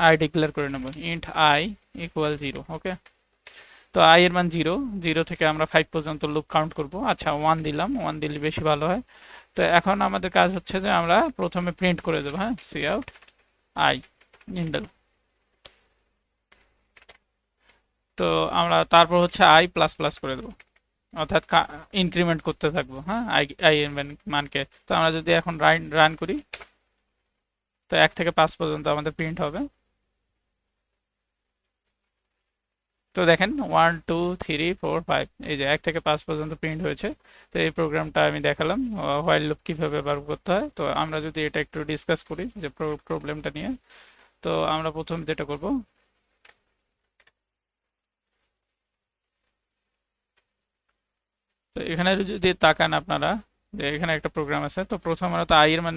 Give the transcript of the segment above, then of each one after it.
I declare করে নেব, int I equal 0। ওকে, তো আই এর মান 0, 0 থেকে আমরা 5 পর্যন্ত লুপ কাউন্ট করব। আচ্ছা 1 দিলাম, 1 দিলে বেশি ভালো হয়। তো এখন আমাদের কাজ হচ্ছে যে আমরা প্রথমে প্রিন্ট করে দেবো, হ্যাঁ, সি আউট আই ইন্ডেল। তো আমরা তারপর হচ্ছে আই প্লাস প্লাস করে দেবো, অর্থাৎ ইনক্রিমেন্ট করতে থাকবো, হ্যাঁ, আই আই এর মানকে। তো আমরা যদি এখন রান করি, তো 1 থেকে 5 পর্যন্ত আমাদের প্রিন্ট হবে। তো দেখেন 1 2 3 4 5, এই যে 1 থেকে 5 পর্যন্ত প্রিন্ট হয়েছে। তো এই প্রোগ্রামটা আমি দেখালাম হোয়াইল লুপ কিভাবে ব্যবহার করতে হয়। তো আমরা যদি এটা একটু ডিসকাস করি যে প্রবলেমটা নিয়ে, তো আমরা প্রথম যেটা করব, তো এখানে যদি তাকান আপনারা, যে এখানে একটা প্রোগ্রাম আছে। তো প্রথম আমরা তো আই এর মান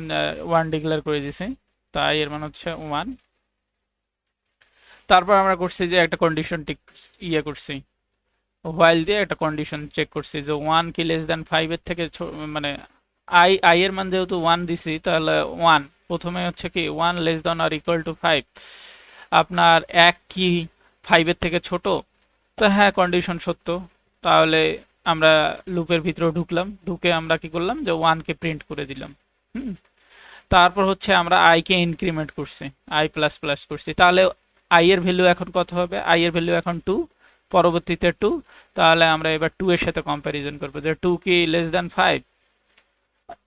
1 ডিক্লেয়ার করে দিয়েছি। তো আই এর মান হচ্ছে 1। তারপর আমরা করছি যে একটা কন্ডিশন টিক ইয়ে করছি, হোয়াইল দিয়ে একটা কন্ডিশন চেক করছি যে 1 কি লেস দেন 5 এর থেকে মানে আই এর মান যেহেতু 1 দিছি, তাহলে 1 প্রথমে হচ্ছে কি 1 less than or equal to 5, আপনার 1 কি 5 এর থেকে ছোট। তো হ্যাঁ, কন্ডিশন সত্য। তাহলে আমরা লুপের ভিতরে ঢুকলাম, ঢুকে আমরা কি করলাম যে 1 কে প্রিন্ট করে দিলাম। হুম, তারপর হচ্ছে আমরা আই কে ইনক্রিমেন্ট করছি, আই প্লাস প্লাস করছি। তাহলে আই এর ভ্যালু এখন কত হবে? আই এর ভ্যালু এখন 2, পরবর্তীতে 2। তাহলে আমরা এবার 2 এর সাথে কম্প্যারিজন করব যে 2 কি লেস দ্যান 5।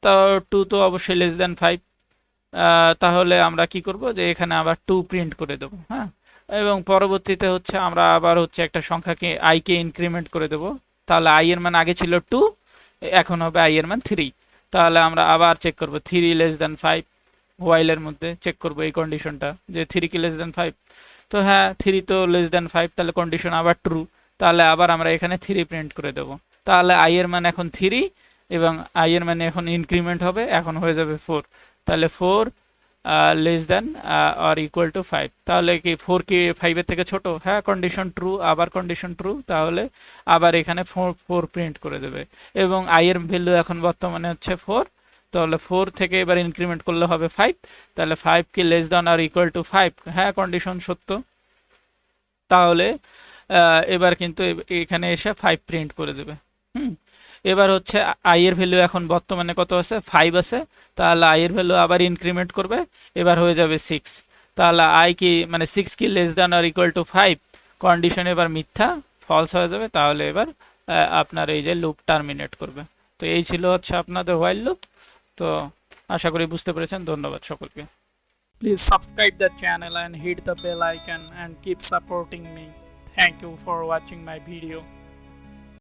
তো 2 তো অবশ্যই লেস দ্যান 5। তাহলে আমরা কি করব যে এখানে আবার 2 প্রিন্ট করে দেব, হ্যাঁ। এবং পরবর্তীতে হচ্ছে আমরা আবার হচ্ছে একটা সংখ্যাকে আই কে ইনক্রিমেন্ট করে দেব। তাহলে আই এর মান আগে ছিল 2, এখন হবে আই এর মান 3। তাহলে আমরা আবার চেক করব 3 লেস দ্যান 5, হোয়াইলের মধ্যে চেক করব এই কন্ডিশনটা যে 3 কি লেস দ্যান 5। তো হ্যাঁ, 3 তো লেস দ্যান 5, তাহলে কন্ডিশন আবার ট্রু। তাহলে আবার আমরা এখানে 3 প্রিন্ট করে দেব। তাহলে আই এর মান এখন 3 এবং আই এর মানে এখন ইনক্রিমেন্ট হবে, এখন হয়ে যাবে 4। তাহলে 4 less than or equal to 5। তাহলে কি 4 কি 5 এর থেকে ছোট? হ্যাঁ, কন্ডিশন ট্রু, আবার কন্ডিশন ট্রু। তাহলে আবার এখানে 4 প্রিন্ট করে দেবে এবং আই এর ভ্যালু এখন বর্তমানে হচ্ছে 4। তাহলে 4 থেকে এবার ইনক্রিমেন্ট করলে হবে 5। তাহলে 5 কি less than or equal to 5? হ্যাঁ, কন্ডিশন সত্য। তাহলে এবার কিন্তু এখানে এসে 5 প্রিন্ট করে দেবে। হুম, এবার হচ্ছে আই এর ভ্যালু এখন বর্তমানে কত আছে? 5 আছে। তাহলে আই এর ভ্যালু আবার ইনক্রিমেন্ট করবে, এবার হয়ে যাবে 6। তাহলে আই কি মানে 6 কি less than or equal to 5? Condition এবার মিথ্যা, ফলস হয়ে যাবে। তাহলে এবার আপনার এই যে লুপ টার্মিনেট করবে। তো এই ছিল হচ্ছে আপনাদের হোয়াইল লুপ। তো আশা করি বুঝতে পেরেছেন। ধন্যবাদ সকলকে। Please subscribe the channel and hit the bell icon and keep supporting me. Thank you for watching my video.